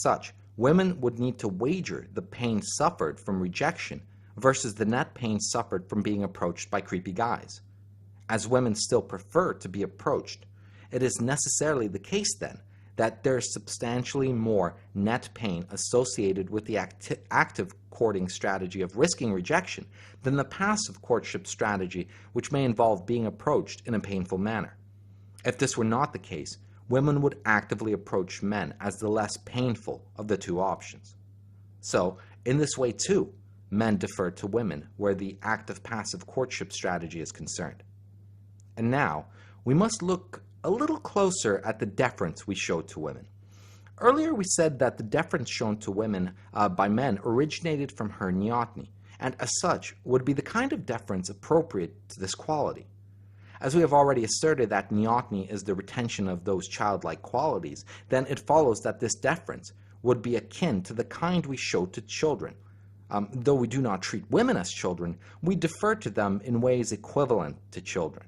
such, women would need to wager the pain suffered from rejection versus the net pain suffered from being approached by creepy guys. As women still prefer to be approached, it is necessarily the case then that there is substantially more net pain associated with the active courting strategy of risking rejection than the passive courtship strategy, which may involve being approached in a painful manner. If this were not the case, women would actively approach men as the less painful of the two options. So, in this way too, men defer to women where the active-passive courtship strategy is concerned. And now, we must look a little closer at the deference we show to women. Earlier we said that the deference shown to women by men originated from her neoteny, and as such would be the kind of deference appropriate to this quality. As we have already asserted that neoteny is the retention of those childlike qualities, then it follows that this deference would be akin to the kind we show to children. Though we do not treat women as children, we defer to them in ways equivalent to children.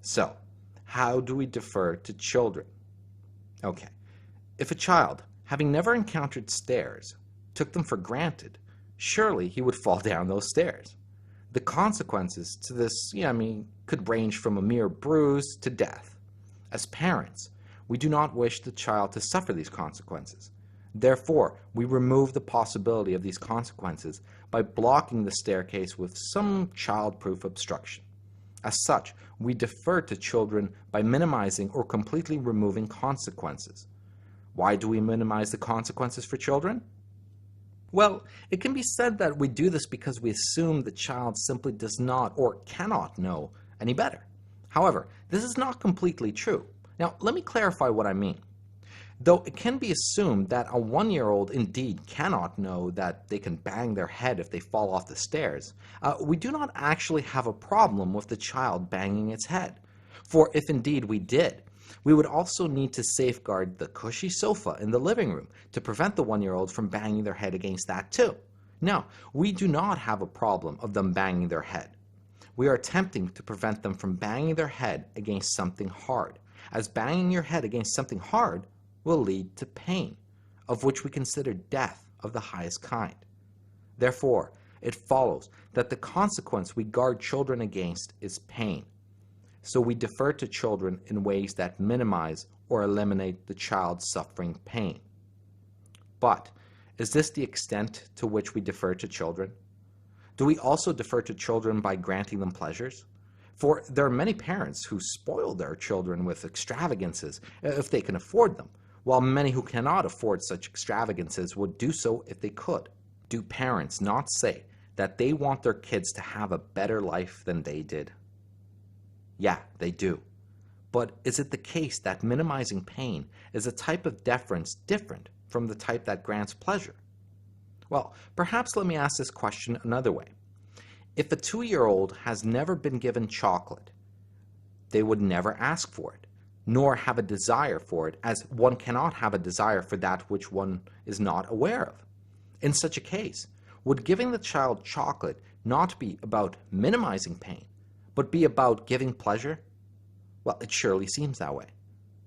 So, how do we defer to children? Okay, if a child, having never encountered stairs, took them for granted, surely he would fall down those stairs. The consequences to this, could range from a mere bruise to death. As parents, we do not wish the child to suffer these consequences. Therefore, we remove the possibility of these consequences by blocking the staircase with some child-proof obstruction. As such, we defer to children by minimizing or completely removing consequences. Why do we minimize the consequences for children? Well, it can be said that we do this because we assume the child simply does not or cannot know any better. However, this is not completely true. Now, let me clarify what I mean. Though it can be assumed that a 1-year-old indeed cannot know that they can bang their head if they fall off the stairs, we do not actually have a problem with the child banging its head. For if indeed we did, we would also need to safeguard the cushy sofa in the living room to prevent the 1-year-old from banging their head against that too. No, we do not have a problem of them banging their head. We are attempting to prevent them from banging their head against something hard, as banging your head against something hard will lead to pain, of which we consider death of the highest kind. Therefore, it follows that the consequence we guard children against is pain. So we defer to children in ways that minimize or eliminate the child suffering pain. But is this the extent to which we defer to children? Do we also defer to children by granting them pleasures? For there are many parents who spoil their children with extravagances if they can afford them, while many who cannot afford such extravagances would do so if they could. Do parents not say that they want their kids to have a better life than they did? Yeah, they do. But is it the case that minimizing pain is a type of deference different from the type that grants pleasure? Well, perhaps let me ask this question another way. If a 2-year-old has never been given chocolate, they would never ask for it, nor have a desire for it, as one cannot have a desire for that which one is not aware of. In such a case, would giving the child chocolate not be about minimizing pain, but be about giving pleasure? Well, it surely seems that way.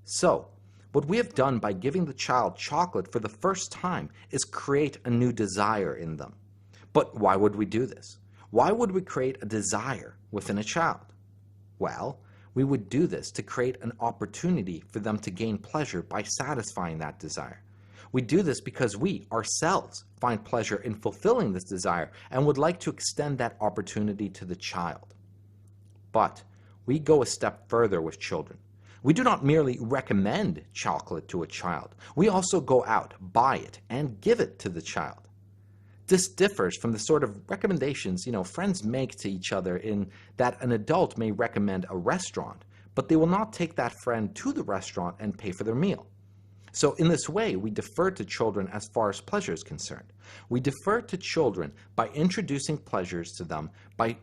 So, what we have done by giving the child chocolate for the first time is create a new desire in them. But why would we do this? Why would we create a desire within a child? Well, we would do this to create an opportunity for them to gain pleasure by satisfying that desire. We do this because we, ourselves, find pleasure in fulfilling this desire and would like to extend that opportunity to the child. But we go a step further with children. We do not merely recommend chocolate to a child. We also go out, buy it, and give it to the child. This differs from the sort of recommendations, friends make to each other in that an adult may recommend a restaurant, but they will not take that friend to the restaurant and pay for their meal. So in this way, we defer to children as far as pleasure is concerned. We defer to children by introducing pleasures to them, by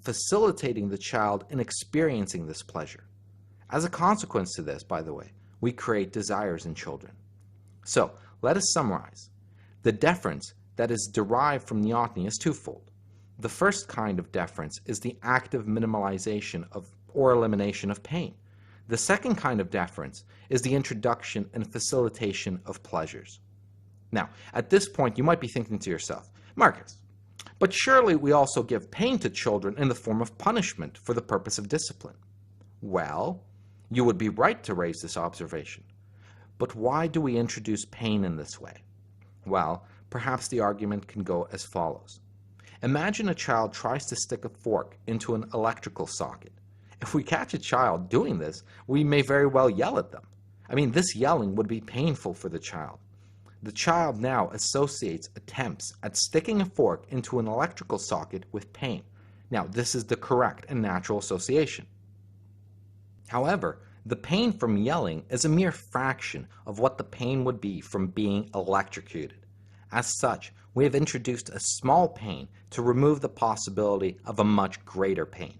facilitating the child in experiencing this pleasure. As a consequence to this, by the way, we create desires in children. So let us summarize. The deference that is derived from neoteny is twofold. The first kind of deference is the active minimalization of or elimination of pain. The second kind of deference is the introduction and facilitation of pleasures. Now, at this point, you might be thinking to yourself, Marcus, but surely we also give pain to children in the form of punishment for the purpose of discipline. Well, you would be right to raise this observation. But why do we introduce pain in this way? Well, perhaps the argument can go as follows. Imagine a child tries to stick a fork into an electrical socket. If we catch a child doing this, we may very well yell at them. I mean, this yelling would be painful for the child. The child now associates attempts at sticking a fork into an electrical socket with pain. Now, this is the correct and natural association. However, the pain from yelling is a mere fraction of what the pain would be from being electrocuted. As such, we have introduced a small pain to remove the possibility of a much greater pain.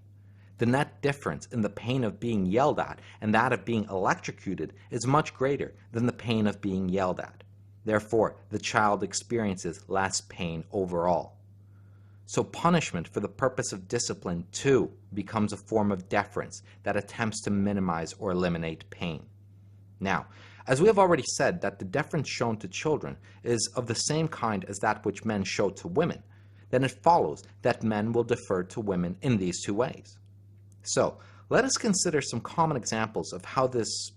The net difference in the pain of being yelled at and that of being electrocuted is much greater than the pain of being yelled at. Therefore, the child experiences less pain overall. So punishment for the purpose of discipline, too, becomes a form of deference that attempts to minimize or eliminate pain. Now, as we have already said that the deference shown to children is of the same kind as that which men show to women, then it follows that men will defer to women in these two ways. So, let us consider some common examples of how these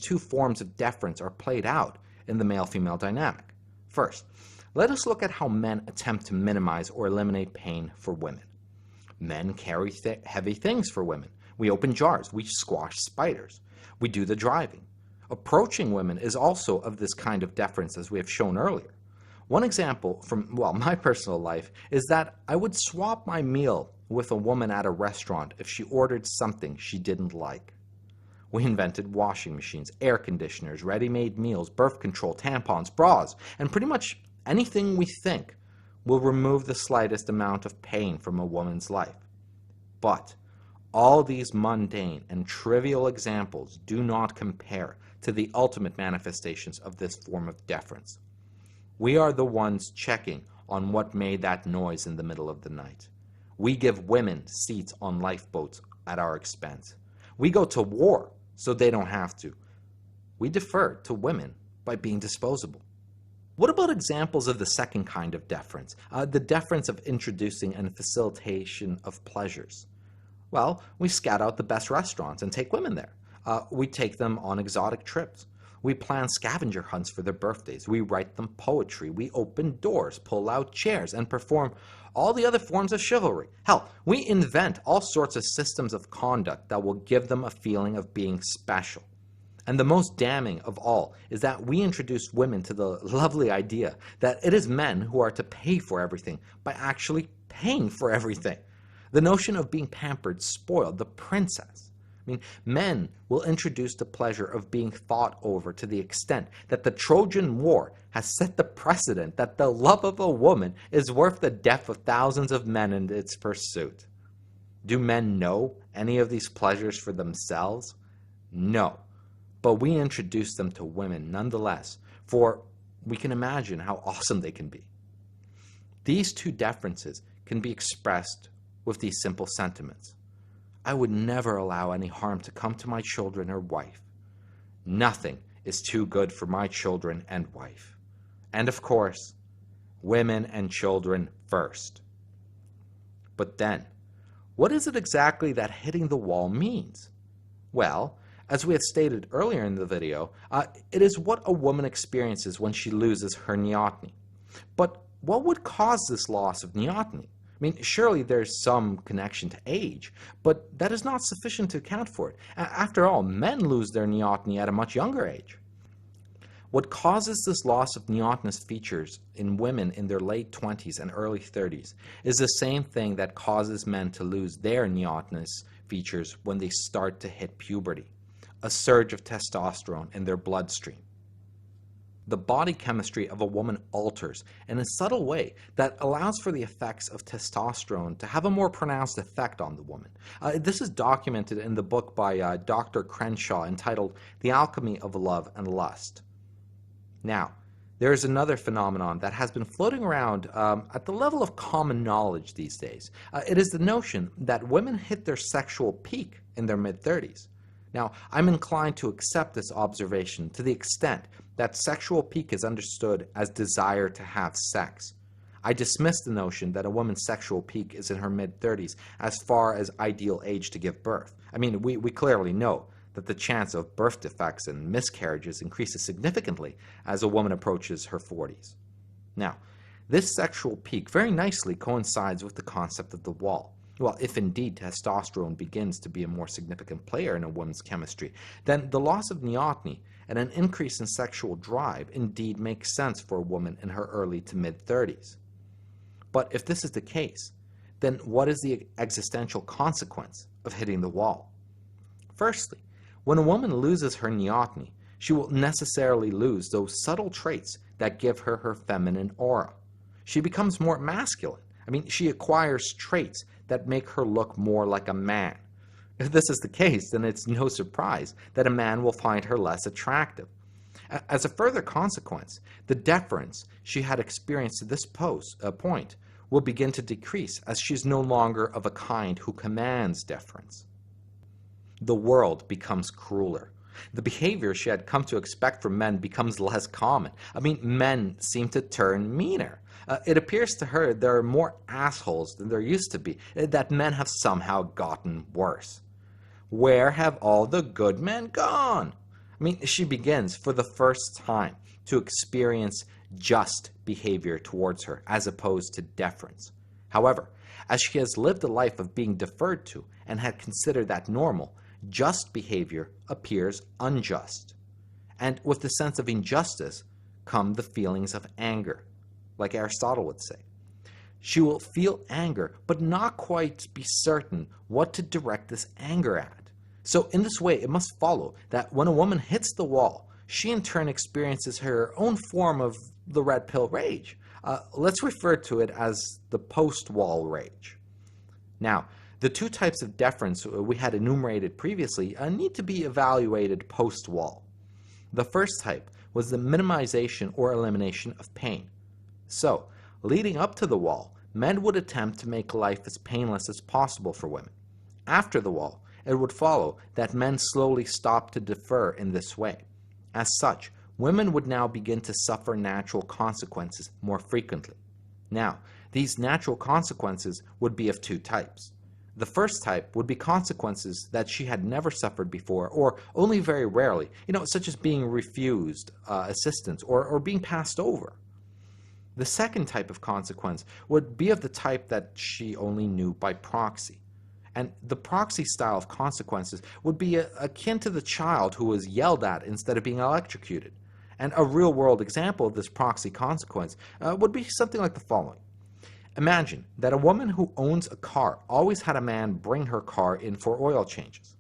two forms of deference are played out in the male-female dynamic. First, let us look at how men attempt to minimize or eliminate pain for women. Men carry heavy things for women. We open jars. We squash spiders. We do the driving. Approaching women is also of this kind of deference, as we have shown earlier. One example from, my personal life is that I would swap my meal with a woman at a restaurant if she ordered something she didn't like. We invented washing machines, air conditioners, ready-made meals, birth control, tampons, bras, and pretty much anything we think will remove the slightest amount of pain from a woman's life. But all these mundane and trivial examples do not compare to the ultimate manifestations of this form of deference. We are the ones checking on what made that noise in the middle of the night. We give women seats on lifeboats at our expense. We go to war so they don't have to. We defer to women by being disposable. What about examples of the second kind of deference, the deference of introducing and facilitation of pleasures? Well, we scout out the best restaurants and take women there. We take them on exotic trips. We plan scavenger hunts for their birthdays. We write them poetry. We open doors, pull out chairs, and perform all the other forms of chivalry. Hell, we invent all sorts of systems of conduct that will give them a feeling of being special. And the most damning of all is that we introduce women to the lovely idea that it is men who are to pay for everything by actually paying for everything. The notion of being pampered, spoiled, the princess. I mean, men will introduce the pleasure of being fought over to the extent that the Trojan War has set the precedent that the love of a woman is worth the death of thousands of men in its pursuit. Do men know any of these pleasures for themselves? No. But we introduce them to women nonetheless, for we can imagine how awesome they can be. These two deferences can be expressed with these simple sentiments. I would never allow any harm to come to my children or wife. Nothing is too good for my children and wife. And of course, women and children first. But then, what is it exactly that hitting the wall means? Well, as we had stated earlier in the video, it is what a woman experiences when she loses her neoteny. But what would cause this loss of neoteny? I mean, surely there's some connection to age, but that is not sufficient to account for it. After all, men lose their neoteny at a much younger age. What causes this loss of neotenous features in women in their late 20s and early 30s is the same thing that causes men to lose their neotenous features when they start to hit puberty. A surge of testosterone in their bloodstream. The body chemistry of a woman alters in a subtle way that allows for the effects of testosterone to have a more pronounced effect on the woman. This is documented in the book by Dr. Crenshaw entitled The Alchemy of Love and Lust. Now, there is another phenomenon that has been floating around at the level of common knowledge these days. It is the notion that women hit their sexual peak in their mid-30s. Now, I'm inclined to accept this observation to the extent that sexual peak is understood as desire to have sex. I dismiss the notion that a woman's sexual peak is in her mid-30s as far as ideal age to give birth. I mean, we clearly know that the chance of birth defects and miscarriages increases significantly as a woman approaches her 40s. Now, this sexual peak very nicely coincides with the concept of the wall. Well, if indeed testosterone begins to be a more significant player in a woman's chemistry, then the loss of neoteny and an increase in sexual drive indeed makes sense for a woman in her early to mid-30s. But if this is the case, then what is the existential consequence of hitting the wall? Firstly, when a woman loses her neoteny, she will necessarily lose those subtle traits that give her her feminine aura. She becomes more masculine. I mean, she acquires traits that make her look more like a man. If this is the case, then it's no surprise that a man will find her less attractive. As a further consequence, the deference she had experienced to this point will begin to decrease as she's no longer of a kind who commands deference. The world becomes crueler. The behavior she had come to expect from men becomes less common. I mean, men seem to turn meaner. It appears to her there are more assholes than there used to be, that men have somehow gotten worse. Where have all the good men gone? I mean, she begins for the first time to experience just behavior towards her as opposed to deference. However, as she has lived a life of being deferred to and had considered that normal, just behavior appears unjust. And with the sense of injustice come the feelings of anger, like Aristotle would say. She will feel anger, but not quite be certain what to direct this anger at. So in this way, it must follow that when a woman hits the wall, she in turn experiences her own form of the red pill rage. Let's refer to it as the post-wall rage. Now, the two types of deference we had enumerated previously need to be evaluated post-wall. The first type was the minimization or elimination of pain. So, leading up to the wall, men would attempt to make life as painless as possible for women. After the wall, it would follow that men slowly stopped to defer in this way. As such, women would now begin to suffer natural consequences more frequently. Now, these natural consequences would be of two types. The first type would be consequences that she had never suffered before, or only very rarely, such as being refused assistance or being passed over. The second type of consequence would be of the type that she only knew by proxy. And the proxy style of consequences would be akin to the child who was yelled at instead of being electrocuted. And a real-world example of this proxy consequence would be something like the following. Imagine that a woman who owns a car always had a man bring her car in for oil changes.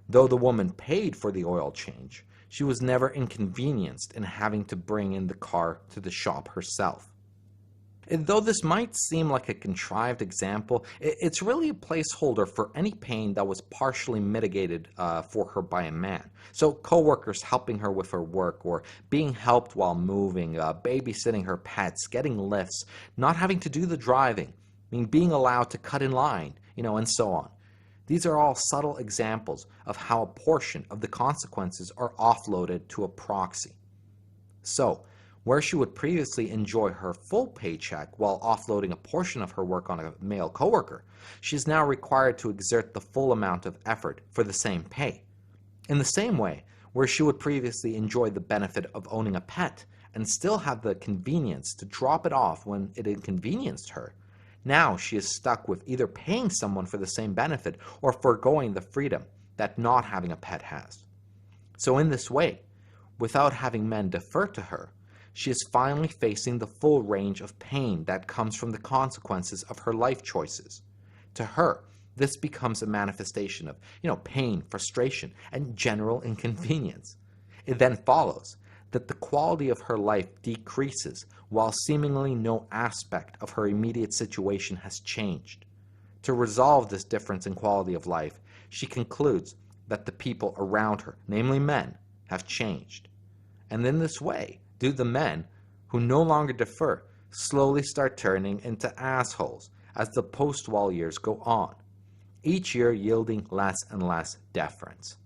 Though the woman paid for the oil change, she was never inconvenienced in having to bring in the car to the shop herself. And though this might seem like a contrived example, it's really a placeholder for any pain that was partially mitigated for her by a man. So coworkers helping her with her work, or being helped while moving, babysitting her pets, getting lifts, not having to do the driving, being allowed to cut in line, and so on. These are all subtle examples of how a portion of the consequences are offloaded to a proxy. So, where she would previously enjoy her full paycheck while offloading a portion of her work on a male coworker, she is now required to exert the full amount of effort for the same pay. In the same way, where she would previously enjoy the benefit of owning a pet and still have the convenience to drop it off when it inconvenienced her, now she is stuck with either paying someone for the same benefit or foregoing the freedom that not having a pet has. So in this way, without having men defer to her, she is finally facing the full range of pain that comes from the consequences of her life choices. To her, this becomes a manifestation of, pain, frustration, and general inconvenience. It then follows that the quality of her life decreases while seemingly no aspect of her immediate situation has changed. To resolve this difference in quality of life, she concludes that the people around her, namely men, have changed. And in this way, do the men, who no longer defer, slowly start turning into assholes as the post-wall years go on, each year yielding less and less deference.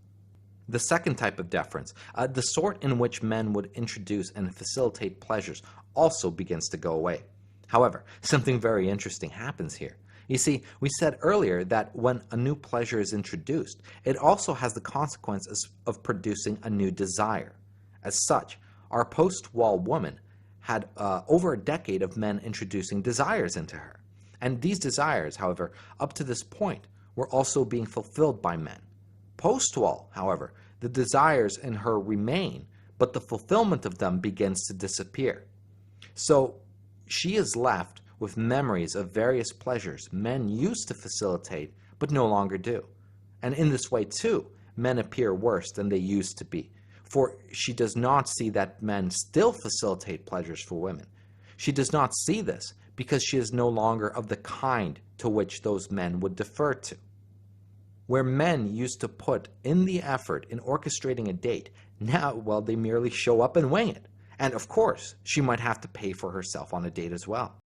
The second type of deference, the sort in which men would introduce and facilitate pleasures, also begins to go away. However, something very interesting happens here. You see, we said earlier that when a new pleasure is introduced, it also has the consequences of producing a new desire. As such, our post-wall woman had over a decade of men introducing desires into her. And these desires, however, up to this point, were also being fulfilled by men. Post-wall, however, the desires in her remain, but the fulfillment of them begins to disappear. So she is left with memories of various pleasures men used to facilitate but no longer do. And in this way, too, men appear worse than they used to be, for she does not see that men still facilitate pleasures for women. She does not see this because she is no longer of the kind to which those men would defer to. Where men used to put in the effort in orchestrating a date, now, well, they merely show up and wing it. And of course, she might have to pay for herself on a date as well.